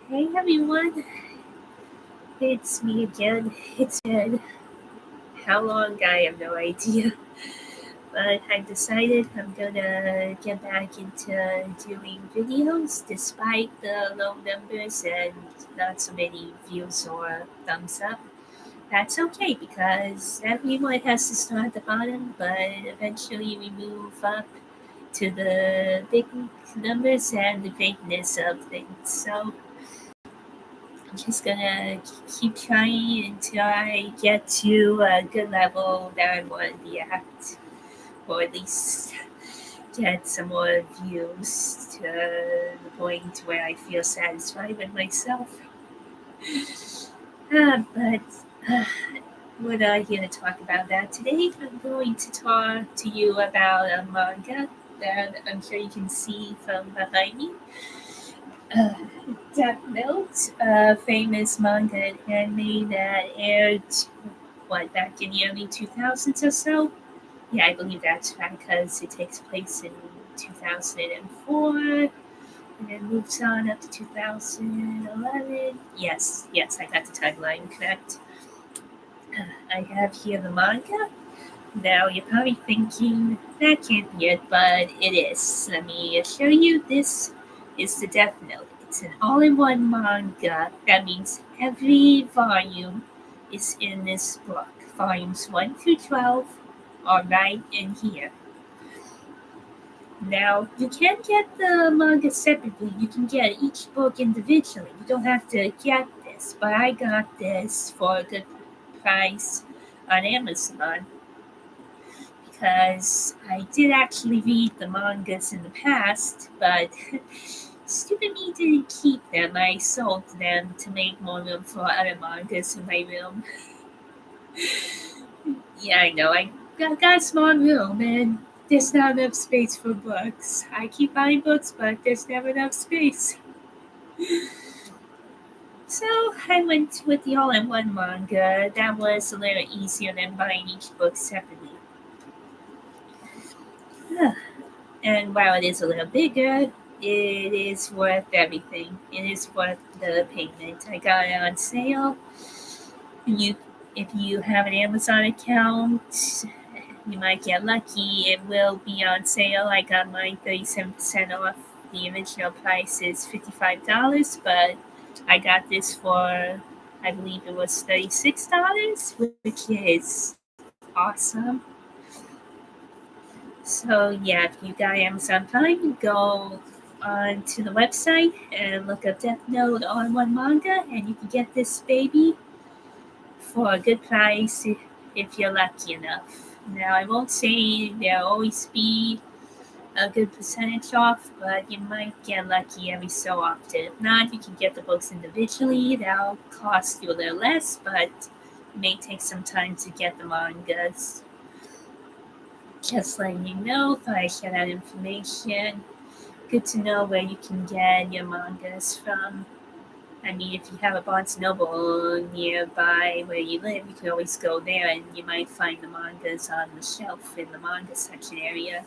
Hey everyone, it's me again. It's been how long? I have no idea. But I decided I'm gonna get back into doing videos despite the low numbers and not so many views or thumbs up. That's okay because everyone has to start at the bottom, but eventually we move up to the big numbers and the greatness of things. So I'm just gonna keep trying until I get to a good level that I want to be at, or at least get some more views to the point where I feel satisfied with myself. But uh, we're not here to talk about that today. I'm going to talk to you about a manga that I'm sure you can see from behind me. Uh, Death Note, a famous manga and anime that aired back in the early 2000s or so? Yeah, I believe that's right because it takes place in 2004 and then moves on up to 2011. Yes, I got the timeline correct. I have here the manga. Now you're probably thinking that can't be it, but it is. Let me show you. This is the Death Note. It's an all-in-one manga. That means every volume is in this book. Volumes 1 through 12 are right in here. Now you can get the manga separately. You can get each book individually. You don't have to get this, but I got this for a good price on Amazon because I did actually read the mangas in the past, but stupid me didn't keep them. I sold them to make more room for other mangas in my room. Yeah, I know. I got a small room and there's not enough space for books. I keep buying books, but there's never enough space. So I went with the all-in-one manga. That was a little easier than buying each book separately. And while it is a little bigger, it is worth everything. It is worth the payment. I got it on sale. You, if you have an Amazon account, you might get lucky. It will be on sale. I got mine 37% off. The original price is $55, but I got this for, I believe it was $36, which is awesome. So yeah, if you got Amazon Prime, go on to the website and look up Death Note all-in-one manga, and you can get this baby for a good price if you're lucky enough. Now, I won't say there'll always be a good percentage off, but you might get lucky every so often. If not, you can get the books individually. That'll cost you a little less, but it may take some time to get the mangas. Just letting you know, if I share that information. Good to know where you can get your mangas from. I mean, if you have a Barnes and Noble nearby where you live, you can always go there and you might find the mangas on the shelf in the manga section area.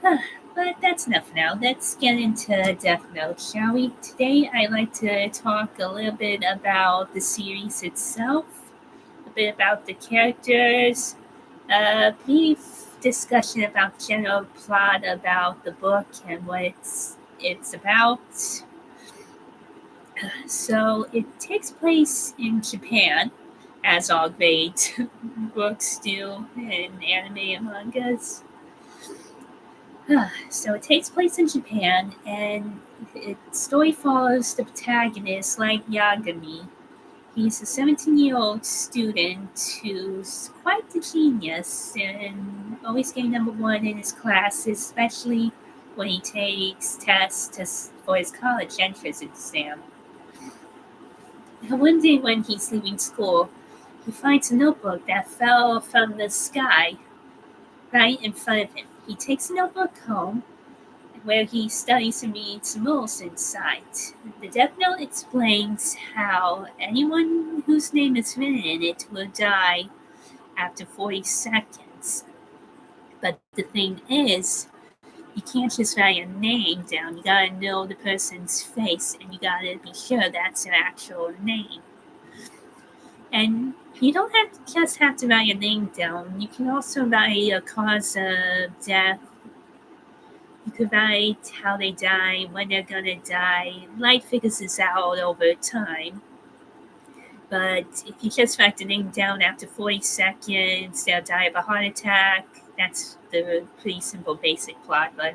But that's enough now. Let's get into Death Note, shall we? Today, I'd like to talk a little bit about the series itself, a bit about the characters, a brief discussion about the general plot about the book and what it's about. So it takes place in Japan, as all great books do in anime and mangas. So it takes place in Japan, and its story follows the protagonist, like Yagami. He's a 17-year-old student who's quite the genius and always getting number one in his classes, especially when he takes tests for his college entrance exam. Now, one day when he's leaving school, he finds a notebook that fell from the sky right in front of him. He takes the notebook home where he studies and reads rules inside. The Death Note explains how anyone whose name is written in it will die after 40 seconds. But the thing is, You can't just write a name down. You gotta know the person's face, and you gotta be sure that's their actual name. And you don't just have to write a name down. You can also write a cause of death. You could write how they die, when they're gonna die. Light figures this out over time. But if you just write the name down after 40 seconds, they'll die of a heart attack. That's the pretty simple basic plot. But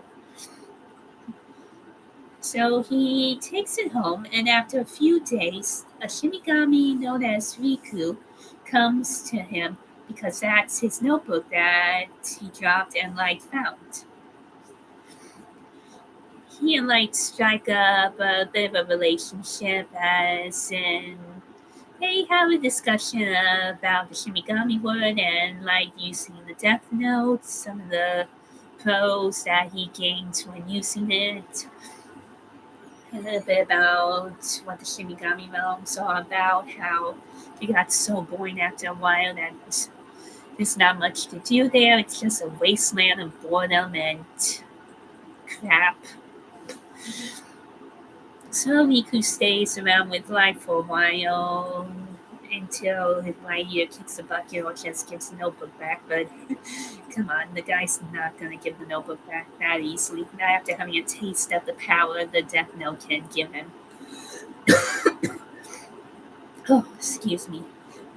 so he takes it home, and after a few days, a Shinigami known as Riku comes to him because that's his notebook that he dropped and Light found. He and Light strike up a bit of a relationship, as in they have a discussion about the Shinigami word and Light using the Death Note, some of the pros that he gains when using it, a little bit about what the Shinigami realms are about, how it got so boring after a while that there's not much to do there. It's just a wasteland of boredom and crap. So Riku stays around with Light for a while until his Lightyear kicks the bucket or just gives the notebook back. But come on, the guy's not going to give the notebook back that easily, not after having a taste of the power the Death Note can give him. Oh, excuse me.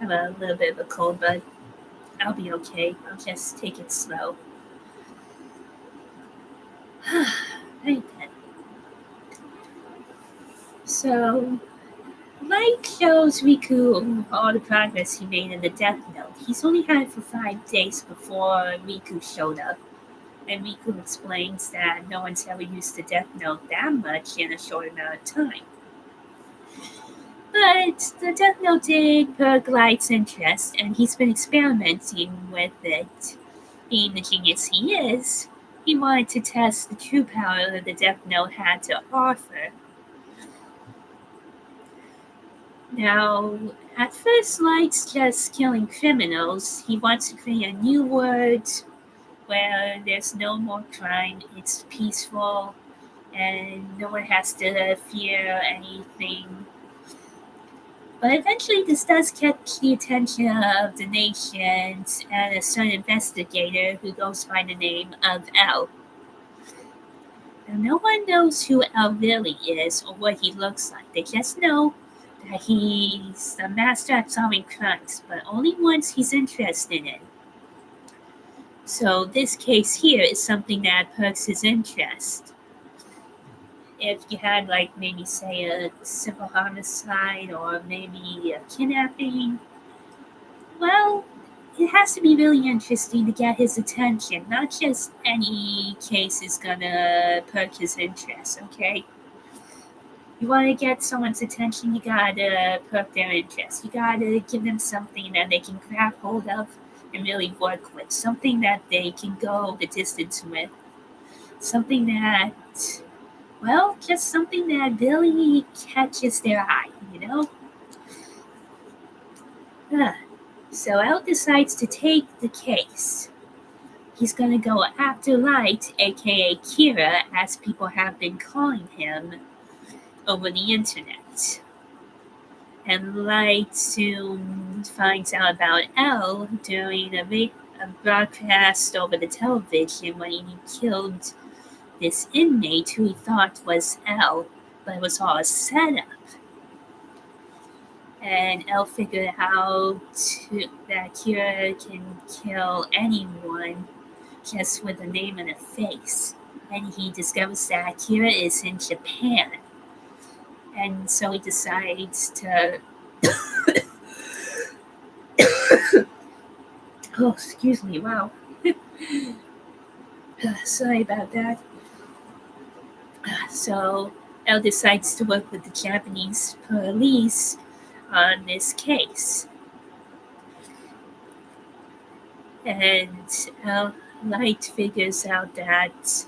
I have a little bit of a cold, but I'll be okay. I'll just take it slow. Right then. So, Light shows Riku all the progress he made in the Death Note. He's only had it for 5 days before Riku showed up. And Riku explains that no one's ever used the Death Note that much in a short amount of time. But the Death Note did perk Light's interest, and he's been experimenting with it. Being the genius he is, he wanted to test the true power that the Death Note had to offer. Now, at first, Light's just killing criminals. He wants to create a new world where there's no more crime, it's peaceful, and no one has to fear anything. But eventually, this does catch the attention of the nations and a certain investigator who goes by the name of L. Now, no one knows who L really is or what he looks like. They just know that he's a master at solving crimes, but only ones he's interested in. So this case here is something that perks his interest. If you had, like, maybe say a simple homicide or maybe a kidnapping, well, it has to be really interesting to get his attention. Not just any case is gonna perk his interest, okay? You want to get someone's attention, you gotta perk their interest. You gotta give them something that they can grab hold of and really work with. Something that they can go the distance with. Something that, well, just something that really catches their eye, you know? So L decides to take the case. He's gonna go after Light, aka Kira, as people have been calling him over the internet. And Light soon finds out about L during a broadcast over the television when he killed this inmate who he thought was L, but it was all a setup. And L figured out that Kira can kill anyone just with a name and a face. And he discovers that Kira is in Japan. And so he decides to... Oh, excuse me, wow. Sorry about that. So L decides to work with the Japanese police on this case. And Light figures out that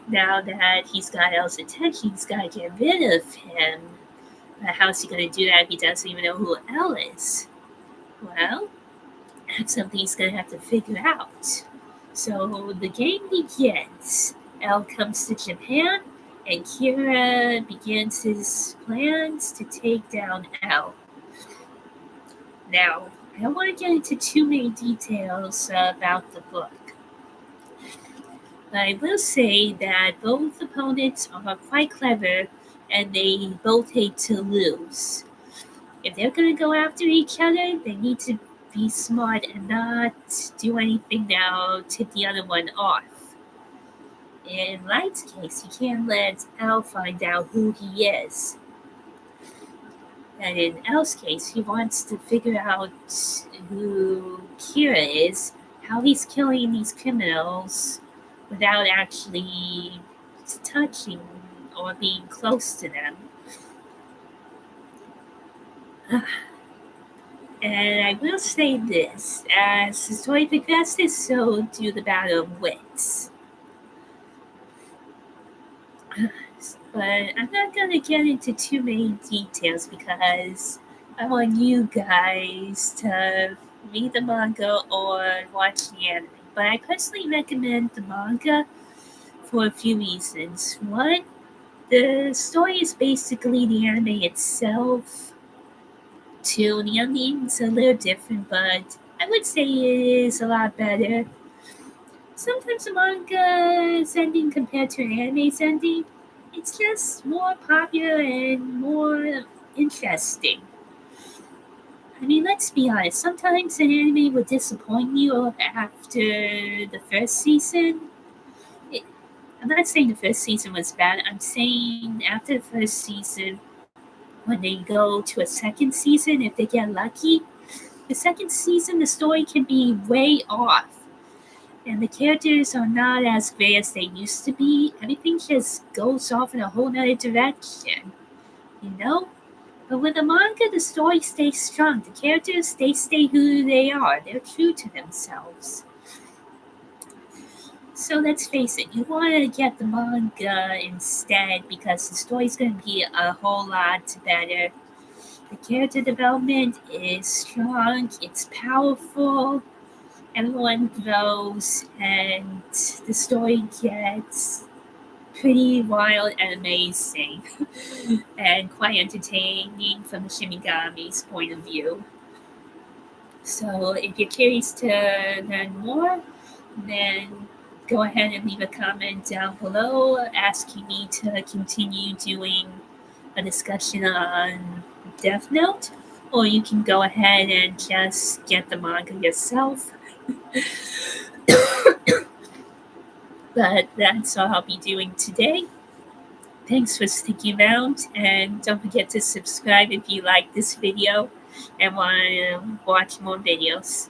now that he's got L's attention, he's got to get rid of him. But how's he going to do that if he doesn't even know who L is? Well, that's something he's going to have to figure out. So the game begins, L comes to Japan, and Kira begins his plans to take down L. Now, I don't want to get into too many details about the book. I will say that both opponents are quite clever and they both hate to lose. If they're going to go after each other, they need to be smart and not do anything now to tip the other one off. In Light's case, he can't let L find out who he is. And in L's case, he wants to figure out who Kira is, how he's killing these criminals without actually touching or being close to them. And I will say this, as the story progresses, so do the battle of wits. But I'm not going to get into too many details because I want you guys to read the manga or watch the anime. But I personally recommend the manga for a few reasons. One, the story is basically the anime itself. Two, the ending's a little different, but I would say it is a lot better. Sometimes the manga's ending compared to an anime's ending, it's just more popular and more interesting. I mean, let's be honest, sometimes an anime will disappoint you after the first season. I'm not saying the first season was bad, I'm saying after the first season, when they go to a second season, if they get lucky, the second season, the story can be way off. And the characters are not as great as they used to be. Everything just goes off in a whole nother direction, you know? But with the manga, the story stays strong. The characters, they stay who they are. They're true to themselves. So let's face it, you want to get the manga instead because the story's going to be a whole lot better. The character development is strong, it's powerful, everyone grows, and the story gets pretty wild and amazing and quite entertaining from the Shinigami's point of view. So if you're curious to learn more, then go ahead and leave a comment down below asking me to continue doing a discussion on Death Note, or you can go ahead and just get the manga yourself. But that's all I'll be doing today. Thanks for sticking around, and don't forget to subscribe if you like this video and want to watch more videos.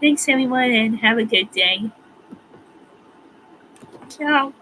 Thanks everyone, and have a good day. Ciao.